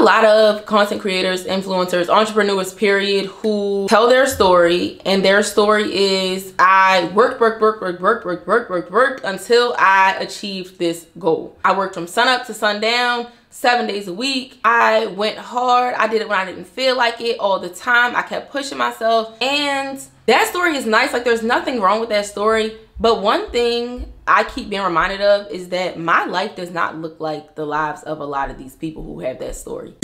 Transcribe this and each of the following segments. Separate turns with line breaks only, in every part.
lot of content creators, influencers, entrepreneurs, period, who tell their story, and their story is I worked until I achieved this goal. I worked from sun up to sundown, 7 days a week. I went hard. I did it when I didn't feel like it all the time. I kept pushing myself, and that story is nice. Like, there's nothing wrong with that story. But one thing I keep being reminded of is that my life does not look like the lives of a lot of these people who have that story.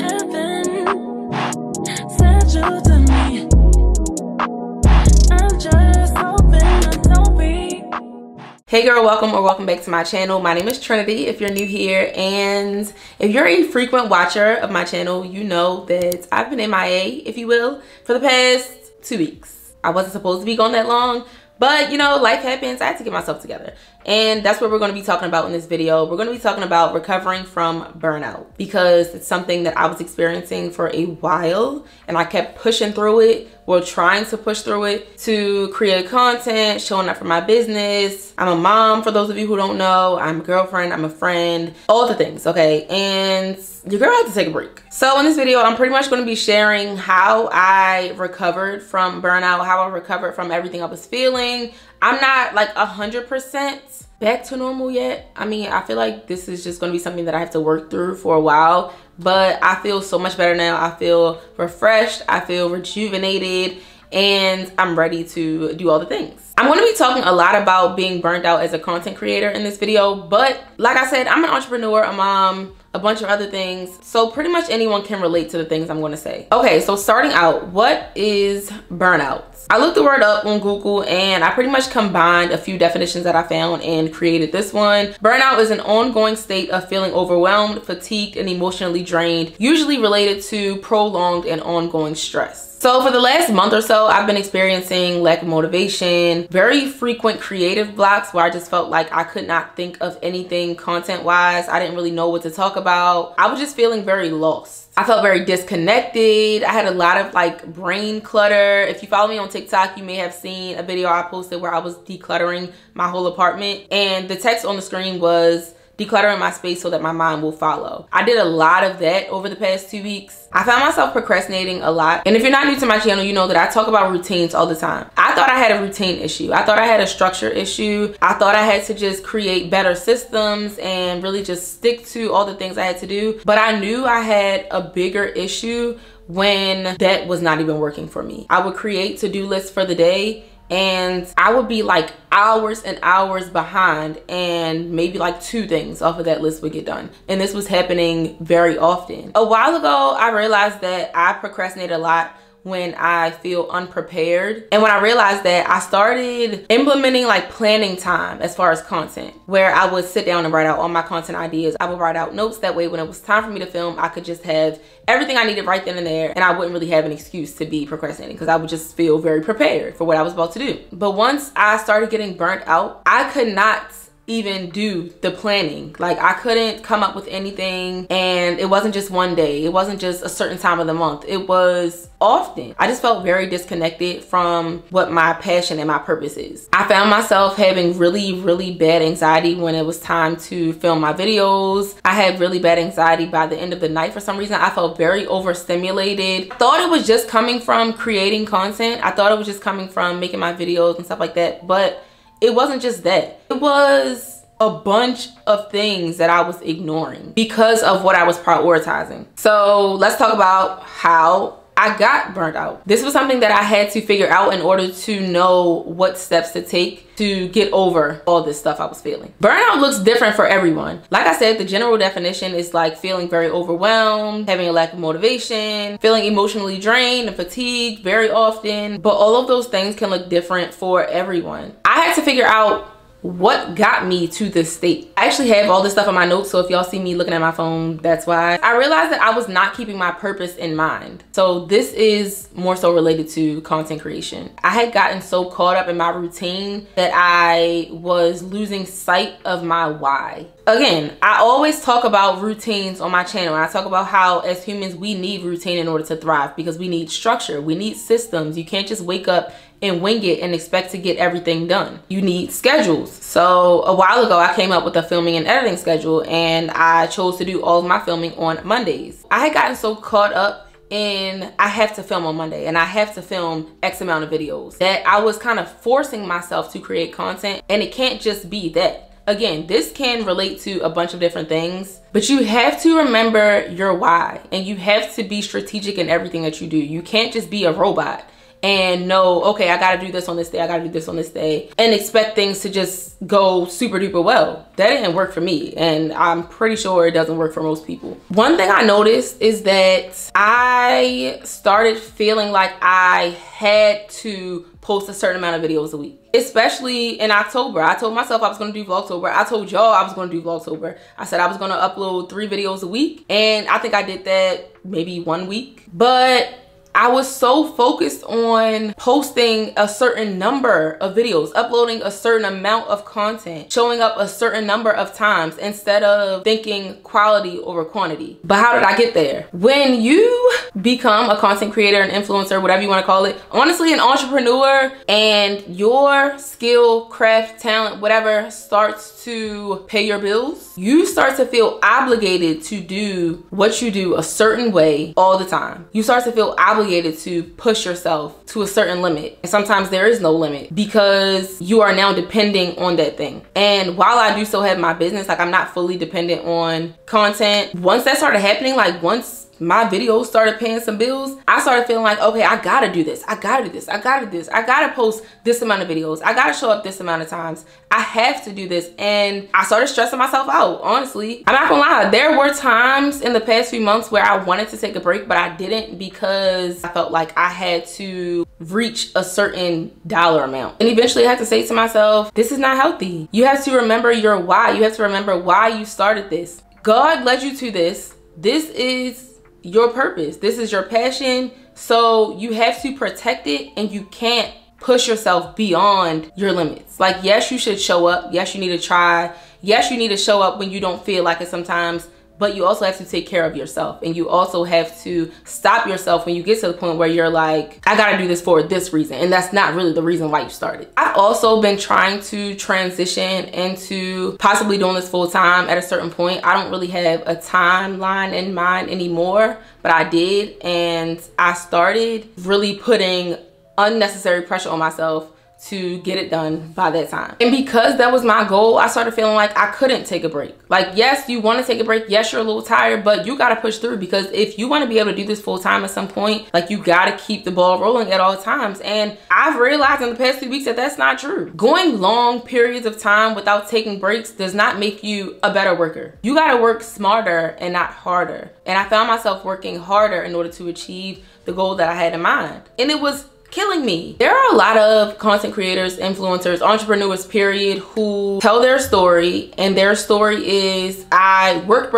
Hey girl, welcome or welcome back to my channel. My name is Trinity if you're new here, and if you're a frequent watcher of my channel, you know that I've been MIA, if you will, for the past 2 weeks. I wasn't supposed to be gone that long, but you know, life happens. I had to get myself together. And that's what we're going to be talking about in this video. We're going to be talking about recovering from burnout, because it's something that I was experiencing for a while, and I kept pushing through it, or trying to push through it, to create content, showing up for my business. I'm a mom, for those of you who don't know. I'm a girlfriend, I'm a friend, all the things, okay? And your girl had to take a break. So in this video, I'm pretty much going to be sharing how I recovered from burnout, how I recovered from everything I was feeling. I'm not like 100% back to normal yet. I mean, I feel like this is just going to be something that I have to work through for a while, but I feel so much better now. I feel refreshed, I feel rejuvenated, and I'm ready to do all the things. I'm going to be talking a lot about being burnt out as a content creator in this video, but like I said, I'm an entrepreneur, a mom, a bunch of other things, so pretty much anyone can relate to the things I'm going to say. Okay, so starting out, what is burnout? I looked the word up on Google, and I pretty much combined a few definitions that I found and created this one. Burnout is an ongoing state of feeling overwhelmed, fatigued, and emotionally drained, usually related to prolonged and ongoing stress. So for the last month or so, I've been experiencing lack of motivation, very frequent creative blocks where I just felt like I could not think of anything content-wise. I didn't really know what to talk about. I was just feeling very lost. I felt very disconnected. I had a lot of like brain clutter. If you follow me on TikTok, you may have seen a video I posted where I was decluttering my whole apartment, and the text on the screen was decluttering my space so that my mind will follow. I did a lot of that over the past 2 weeks. I found myself procrastinating a lot. And if you're not new to my channel, you know that I talk about routines all the time. I thought I had a routine issue. I thought I had a structure issue. I thought I had to just create better systems and really just stick to all the things I had to do. But I knew I had a bigger issue when that was not even working for me. I would create to-do lists for the day, and I would be like hours and hours behind, and maybe like 2 things off of that list would get done. And this was happening very often. A while ago, I realized that I procrastinate a lot when I feel unprepared. And when I realized that, I started implementing like planning time as far as content, where I would sit down and write out all my content ideas. I would write out notes, that way when it was time for me to film, I could just have everything I needed right then and there, and I wouldn't really have an excuse to be procrastinating, because I would just feel very prepared for what I was about to do. But once I started getting burnt out, I could not even do the planning. Like, I couldn't come up with anything, and it wasn't just one day, it wasn't just a certain time of the month, it was often. I just felt very disconnected from what my passion and my purpose is. I found myself having really bad anxiety when it was time to film my videos. I had really bad anxiety by the end of the night. For some reason, I felt very overstimulated. I thought it was just coming from creating content. I thought it was just coming from making my videos and stuff like that, but it wasn't just that. It was a bunch of things that I was ignoring because of what I was prioritizing. So let's talk about how I got burnt out. This was something that I had to figure out in order to know what steps to take to get over all this stuff I was feeling. Burnout looks different for everyone. Like I said, the general definition is like feeling very overwhelmed, having a lack of motivation, feeling emotionally drained and fatigued very often. But all of those things can look different for everyone. I had to figure out what got me to this state. I actually have all this stuff on my notes, so if y'all see me looking at my phone, that's why. I realized that I was not keeping my purpose in mind. So this is more so related to content creation. I had gotten so caught up in my routine that I was losing sight of my why. Again, I always talk about routines on my channel, and I talk about how as humans we need routine in order to thrive, because we need structure, we need systems. You can't just wake up and wing it and expect to get everything done. You need schedules. So a while ago I came up with a filming and editing schedule, and I chose to do all of my filming on Mondays. I had gotten so caught up in I have to film on Monday and I have to film X amount of videos that I was kind of forcing myself to create content, and it can't just be that. Again, this can relate to a bunch of different things, but you have to remember your why, and you have to be strategic in everything that you do. You can't just be a robot and know, okay, I gotta do this on this day, I gotta do this on this day, and expect things to just go super duper well. That didn't work for me, and I'm pretty sure it doesn't work for most people. One thing I noticed is that I started feeling like I had to post a certain amount of videos a week, especially in October. I told myself I was gonna do Vlogtober. I told y'all I was gonna do Vlogtober. I said I was gonna upload 3 videos a week, and I think I did that maybe 1 week. But I was so focused on posting a certain number of videos, uploading a certain amount of content, showing up a certain number of times, instead of thinking quality over quantity. But how did I get there? When you become a content creator, an influencer, whatever you want to call it, honestly an entrepreneur, and your skill, craft, talent, whatever starts to pay your bills, you start to feel obligated to do what you do a certain way all the time. You start to feel obligated to push yourself to a certain limit. And sometimes there is no limit because you are now depending on that thing. And while I do still have my business, like I'm not fully dependent on content. Once that started happening, like once my videos started paying some bills, I started feeling like, okay, I gotta do this. I gotta do this. I gotta do this. I gotta post this amount of videos. I gotta show up this amount of times. I have to do this. And I started stressing myself out, honestly. I'm not gonna lie. There were times in the past few months where I wanted to take a break, but I didn't, because I felt like I had to reach a certain dollar amount. And eventually I had to say to myself, this is not healthy. You have to remember your why. You have to remember why you started this. God led you to this. This is your purpose. This is your passion. So you have to protect it, and you can't push yourself beyond your limits. Like, yes, you should show up. Yes, you need to try. Yes, you need to show up when you don't feel like it sometimes, but you also have to take care of yourself, and you also have to stop yourself when you get to the point where you're like, I gotta do this for this reason, and that's not really the reason why you started. I've also been trying to transition into possibly doing this full time at a certain point. I don't really have a timeline in mind anymore, but I did, and I started really putting unnecessary pressure on myself to get it done by that time. And because that was my goal, I started feeling like I couldn't take a break. Like, yes, you want to take a break. Yes, you're a little tired, but you got to push through, because if you want to be able to do this full time at some point, like, you got to keep the ball rolling at all times. And I've realized in the past few weeks that that's not true. Going long periods of time without taking breaks does not make you a better worker. You got to work smarter and not harder. And I found myself working harder in order to achieve the goal that I had in mind. And it was killing me. There are a lot of content creators, influencers, entrepreneurs, period, who tell their story, and their story is, I worked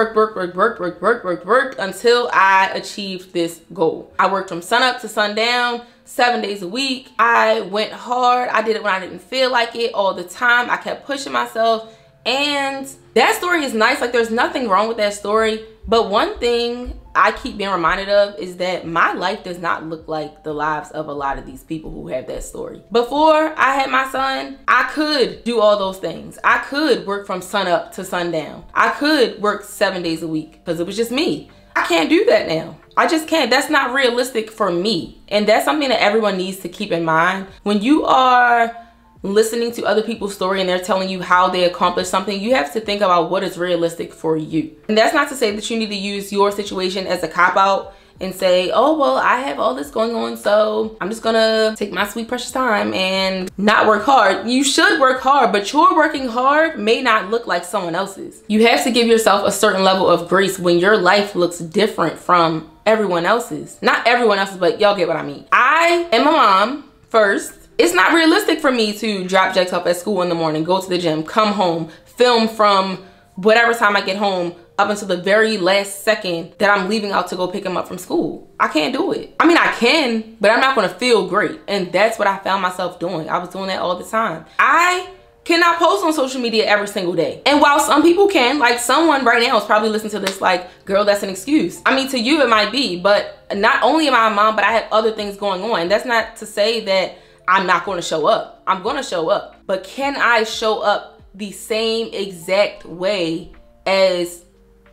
until I achieved this goal. I worked from sun up to sundown, 7 days a week. I went hard. I did it when I didn't feel like it all the time. I kept pushing myself, and that story is nice. Like, there's nothing wrong with that story. But one thing I keep being reminded of is that my life does not look like the lives of a lot of these people who have that story. Before I had my son, I could do all those things. I could work from sun up to sundown. I could work 7 days a week because it was just me. I can't do that now. I just can't. That's not realistic for me. And that's something that everyone needs to keep in mind. When you are listening to other people's story and they're telling you how they accomplished something, you have to think about what is realistic for you. And that's not to say that you need to use your situation as a cop-out and say, oh, well, I have all this going on, so I'm just gonna take my sweet precious time and not work hard. You should work hard, but your working hard may not look like someone else's. You have to give yourself a certain level of grace when your life looks different from everyone else's. Not everyone else's, but y'all get what I mean. I am a mom first. It's not realistic for me to drop Jax off at school in the morning, go to the gym, come home, film from whatever time I get home up until the very last second that I'm leaving out to go pick him up from school. I can't do it. I mean, I can, but I'm not gonna feel great. And that's what I found myself doing. I was doing that all the time. I cannot post on social media every single day. And while some people can, like someone right now is probably listening to this like, girl, that's an excuse. I mean, to you it might be, but not only am I a mom, but I have other things going on. That's not to say that I'm not going to show up. I'm going to show up. But can I show up the same exact way as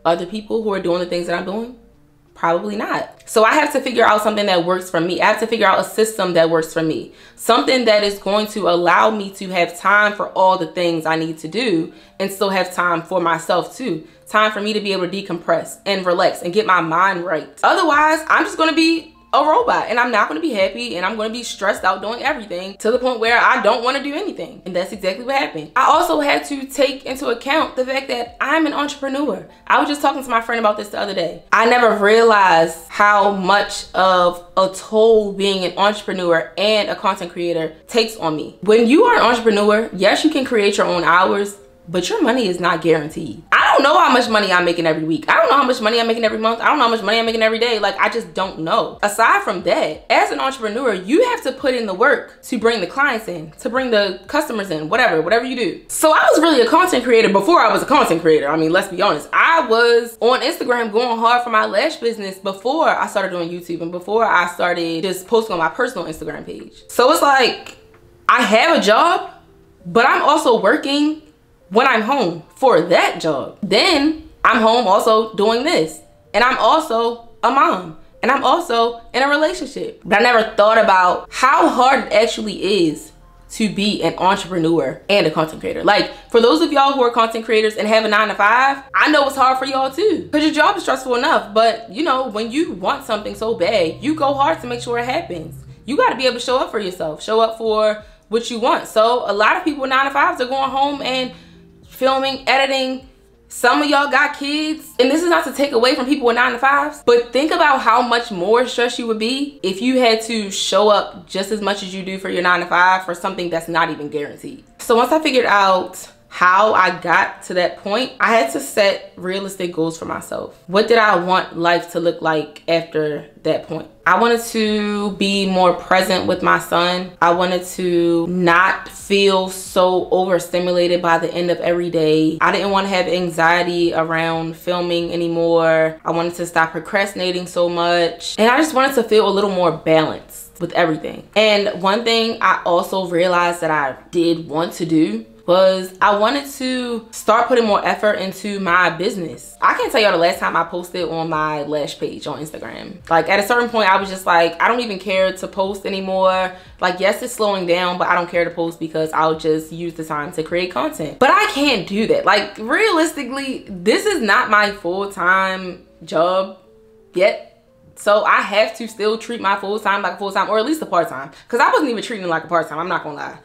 other people who are doing the things that I'm doing? Probably not. So I have to figure out something that works for me. I have to figure out a system that works for me. Something that is going to allow me to have time for all the things I need to do and still have time for myself too. Time for me to be able to decompress and relax and get my mind right. Otherwise, I'm just going to be a robot and I'm not going to be happy and I'm going to be stressed out doing everything to the point where I don't want to do anything. And that's exactly what happened. I also had to take into account the fact that I'm an entrepreneur. I was just talking to my friend about this the other day. I never realized how much of a toll being an entrepreneur and a content creator takes on me. When you are an entrepreneur, yes, you can create your own hours, but your money is not guaranteed. I don't know how much money I'm making every week. I don't know how much money I'm making every month. I don't know how much money I'm making every day. Like, I just don't know. Aside from that, as an entrepreneur, you have to put in the work to bring the clients in, to bring the customers in, whatever you do. So I was really a content creator before I was a content creator. I mean, let's be honest. I was on Instagram going hard for my lash business before I started doing YouTube and before I started just posting on my personal Instagram page. So it's like, I have a job, but I'm also working when I'm home for that job. Then I'm home also doing this. And I'm also a mom. And I'm also in a relationship. But I never thought about how hard it actually is to be an entrepreneur and a content creator. Like, for those of y'all who are content creators and have a 9-to-5, I know it's hard for y'all too. Because your job is stressful enough. But you know, when you want something so bad, you go hard to make sure it happens. You gotta be able to show up for yourself. Show up for what you want. So a lot of people with 9-to-5s are going home and filming, editing. Some of y'all got kids, and this is not to take away from people with 9-to-5s, but think about how much more stress you would be if you had to show up just as much as you do for your 9-to-5 for something that's not even guaranteed. So once I figured out how I got to that point, I had to set realistic goals for myself. What did I want life to look like after that point? I wanted to be more present with my son. I wanted to not feel so overstimulated by the end of every day. I didn't want to have anxiety around filming anymore. I wanted to stop procrastinating so much. And I just wanted to feel a little more balanced with everything. And one thing I also realized that I did want to do was I wanted to start putting more effort into my business. I can't tell y'all the last time I posted on my lash page on Instagram. Like, at a certain point, I was just like, I don't even care to post anymore. Like, yes, it's slowing down, but I don't care to post because I'll just use the time to create content. But I can't do that. Like, realistically, this is not my full-time job yet. So I have to still treat my full-time like a full-time, or at least a part-time. Because I wasn't even treating it like a part-time, I'm not gonna lie.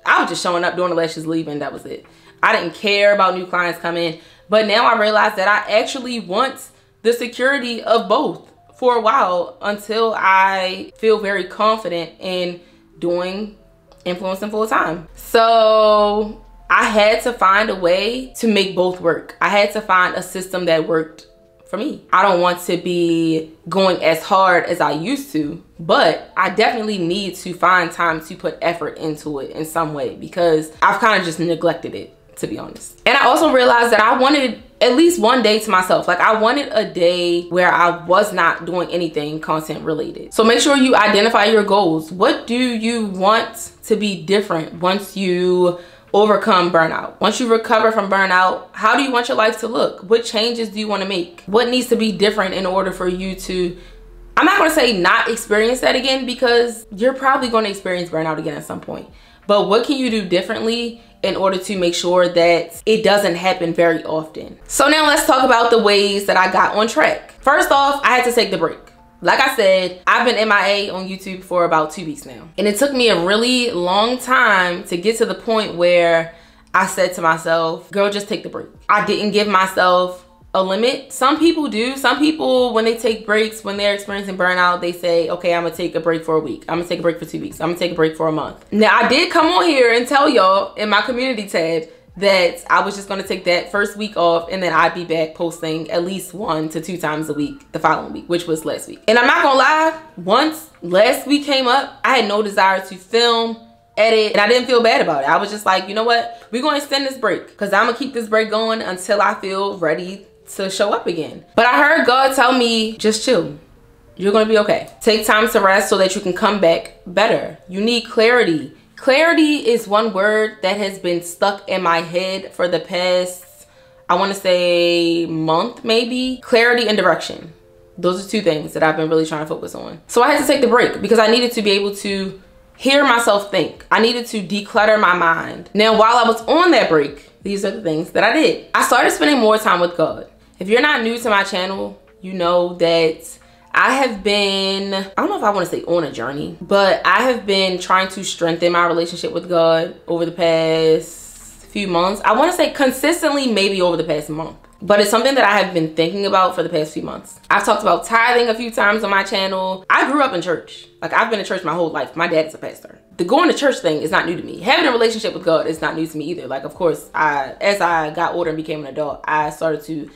I was just showing up, doing the lashes, leaving, that was it. I didn't care about new clients coming. But now I realize that I actually want the security of both for a while until I feel very confident in doing influencing full time. So I had to find a way to make both work. I had to find a system that worked for me. I don't want to be going as hard as I used to, but I definitely need to find time to put effort into it in some way because I've kind of just neglected it, to be honest. And I also realized that I wanted at least one day to myself. Like, I wanted a day where I was not doing anything content related. So make sure you identify your goals. What do you want to be different once you overcome burnout? Once you recover from burnout, how do you want your life to look? What changes do you want to make? What needs to be different in order for you to, I'm not going to say not experience that again, because you're probably going to experience burnout again at some point. But what can you do differently in order to make sure that it doesn't happen very often? So now let's talk about the ways that I got on track. First off, I had to take the break. Like I said, I've been MIA on YouTube for about 2 weeks now. And it took me a really long time to get to the point where I said to myself, girl, just take the break. I didn't give myself a limit. Some people do. Some people, when they take breaks, when they're experiencing burnout, they say, okay, I'm gonna take a break for a week. I'm gonna take a break for 2 weeks. I'm gonna take a break for a month. Now, I did come on here and tell y'all in my community tab that I was just gonna take that first week off and then I'd be back posting at least 1 to 2 times a week the following week, which was last week. And I'm not gonna lie, once last week came up, I had no desire to film at it, and I didn't feel bad about it. I was just like, you know what? We're going to extend this break because I'm going to keep this break going until I feel ready to show up again. But I heard God tell me, just chill. You're going to be okay. Take time to rest so that you can come back better. You need clarity. Clarity is one word that has been stuck in my head for the past, I want to say, month maybe. Clarity and direction. Those are two things that I've been really trying to focus on. So I had to take the break because I needed to be able to hear myself think. I needed to declutter my mind. Now, while I was on that break, these are the things that I did. I started spending more time with God. If you're not new to my channel, you know that I have been, I don't know if I want to say on a journey, but I have been trying to strengthen my relationship with God over the past few months. I want to say consistently, maybe over the past month. But it's something that I have been thinking about for the past few months. I've talked about tithing a few times on my channel. I grew up in church. Like, I've been in church my whole life. My dad is a pastor. The going to church thing is not new to me. Having a relationship with God is not new to me either. Like, of course, as I got older and became an adult, I started to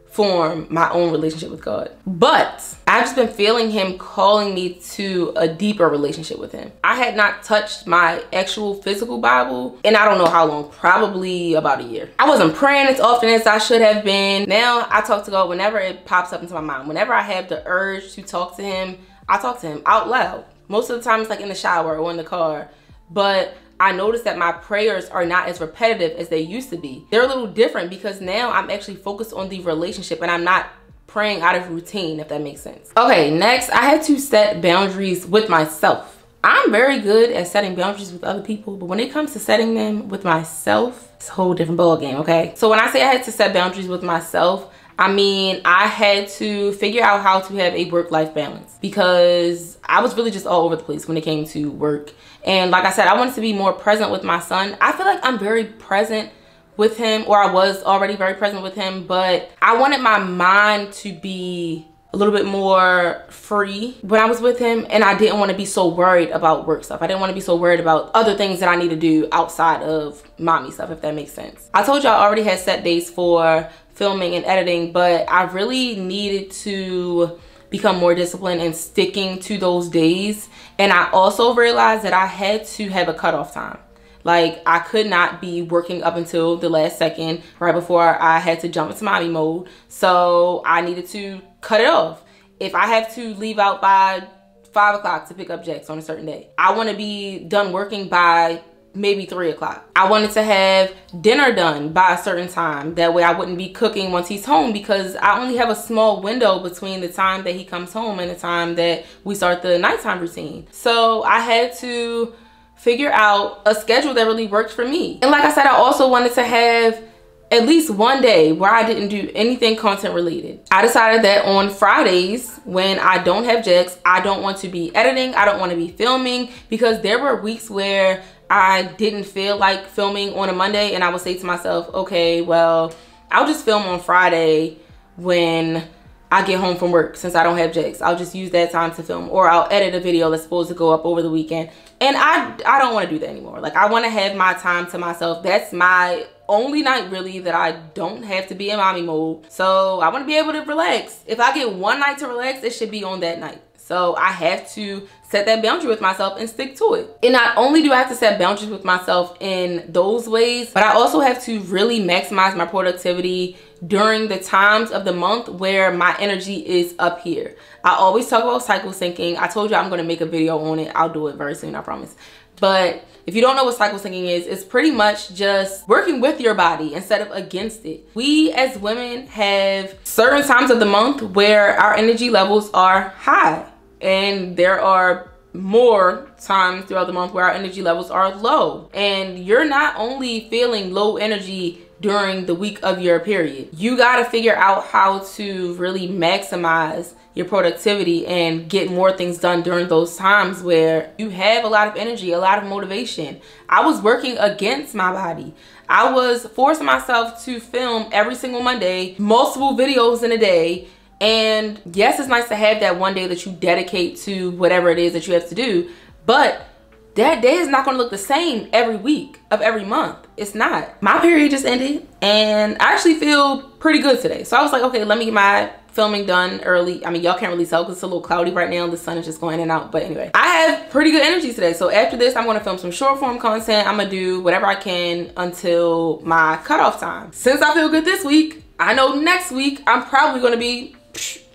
form my own relationship with God. But I've just been feeling him calling me to a deeper relationship with him. I had not touched my actual physical Bible and I don't know how long, probably about a year. I wasn't praying as often as I should have been. Now I talk to God whenever it pops up into my mind. Whenever I have the urge to talk to him, I talk to him out loud. Most of the time it's like in the shower or in the car. But I noticed that my prayers are not as repetitive as they used to be. They're a little different because now I'm actually focused on the relationship and I'm not praying out of routine, if that makes sense. Okay, next, I had to set boundaries with myself. I'm very good at setting boundaries with other people, but when it comes to setting them with myself, it's a whole different ball game, okay? So when I say I had to set boundaries with myself, I mean, I had to figure out how to have a work-life balance because I was really just all over the place when it came to work. And like I said, I wanted to be more present with my son. I feel like I'm very present with him, or I was already very present with him, but I wanted my mind to be a little bit more free when I was with him, and I didn't want to be so worried about work stuff. I didn't want to be so worried about other things that I need to do outside of mommy stuff, if that makes sense. I told you I already had set days for filming and editing, but I really needed to become more disciplined and sticking to those days. And I also realized that I had to have a cutoff time. Like, I could not be working up until the last second right before I had to jump into mommy mode. So I needed to cut it off. If I have to leave out by 5 o'clock to pick up Jax on a certain day, I want to be done working by maybe 3 o'clock. I wanted to have dinner done by a certain time. That way I wouldn't be cooking once he's home because I only have a small window between the time that he comes home and the time that we start the nighttime routine. So I had to figure out a schedule that really worked for me. And like I said, I also wanted to have at least one day where I didn't do anything content related. I decided that on Fridays, when I don't have Jax, I don't want to be editing, I don't want to be filming, because there were weeks where I didn't feel like filming on a Monday, and I would say to myself, okay, well, I'll just film on Friday when I get home from work since I don't have Jax. I'll just use that time to film, or I'll edit a video that's supposed to go up over the weekend. And I don't want to do that anymore. Like, I want to have my time to myself. That's my only night really that I don't have to be in mommy mode. So I want to be able to relax. If I get one night to relax, it should be on that night. So I have to set that boundary with myself and stick to it. And not only do I have to set boundaries with myself in those ways, but I also have to really maximize my productivity during the times of the month where my energy is up here. I always talk about cycle syncing. I told you I'm going to make a video on it. I'll do it very soon, I promise. But if you don't know what cycle syncing is, it's pretty much just working with your body instead of against it. We as women have certain times of the month where our energy levels are high, and there are more times throughout the month where our energy levels are low. And you're not only feeling low energy during the week of your period. You got to figure out how to really maximize your productivity and get more things done during those times where you have a lot of energy, a lot of motivation. I was working against my body. I was forcing myself to film every single Monday, multiple videos in a day. And yes, it's nice to have that one day that you dedicate to whatever it is that you have to do, but that day is not going to look the same every week of every month. It's not. My period just ended and I actually feel pretty good today. So I was like, okay, let me get my filming done early. I mean, y'all can't really tell because it's a little cloudy right now. The sun is just going in and out. But anyway, I have pretty good energy today. So after this, I'm going to film some short form content. I'm going to do whatever I can until my cutoff time. Since I feel good this week, I know next week I'm probably going to be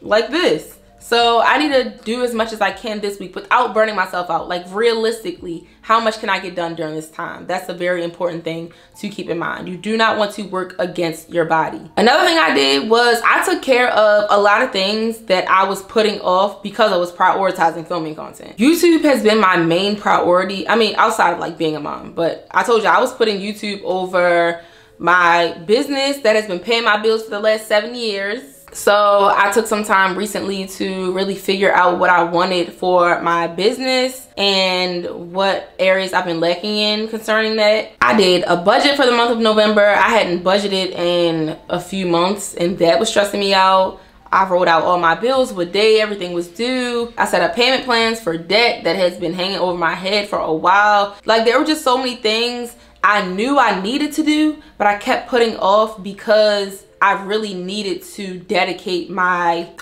like this. So I need to do as much as I can this week without burning myself out. Like, realistically, how much can I get done during this time? That's a very important thing to keep in mind. You do not want to work against your body. Another thing I did was I took care of a lot of things that I was putting off because I was prioritizing filming content. YouTube has been my main priority. I mean, outside of like being a mom, but I told you I was putting YouTube over my business that has been paying my bills for the last 7 years. So I took some time recently to really figure out what I wanted for my business and what areas I've been lacking in concerning that. I did a budget for the month of November. I hadn't budgeted in a few months and that was stressing me out. I wrote out all my bills, what day everything was due. I set up payment plans for debt that has been hanging over my head for a while. Like, there were just so many things I knew I needed to do, but I kept putting off because I really needed to dedicate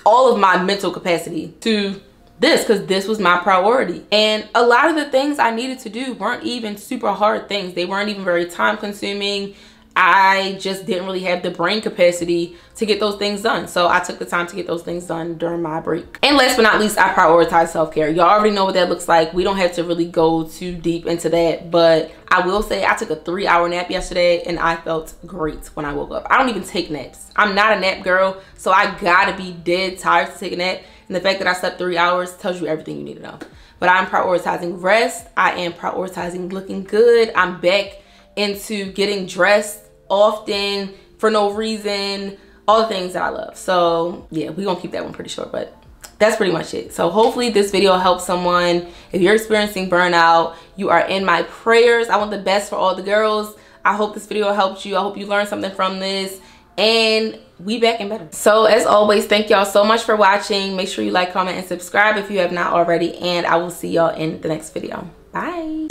all of my mental capacity to this, because this was my priority. And a lot of the things I needed to do weren't even super hard things. They weren't even very time consuming. I just didn't really have the brain capacity to get those things done. So I took the time to get those things done during my break. And last but not least, I prioritize self-care. Y'all already know what that looks like. We don't have to really go too deep into that, but I will say I took a 3-hour nap yesterday and I felt great when I woke up. I don't even take naps. I'm not a nap girl, so I gotta be dead tired to take a nap. And the fact that I slept 3 hours tells you everything you need to know. But I'm prioritizing rest. I am prioritizing looking good. I'm back into getting dressed often for no reason, all the things that I love. So yeah, we're gonna keep that one pretty short, but that's pretty much it. So hopefully this video helps someone. If you're experiencing burnout, you are in my prayers. I want the best for all the girls. I hope this video helped you. I hope you learned something from this, and we back and better. So as always, thank y'all so much for watching. Make sure you like, comment, and subscribe if you have not already, and I will see y'all in the next video. Bye.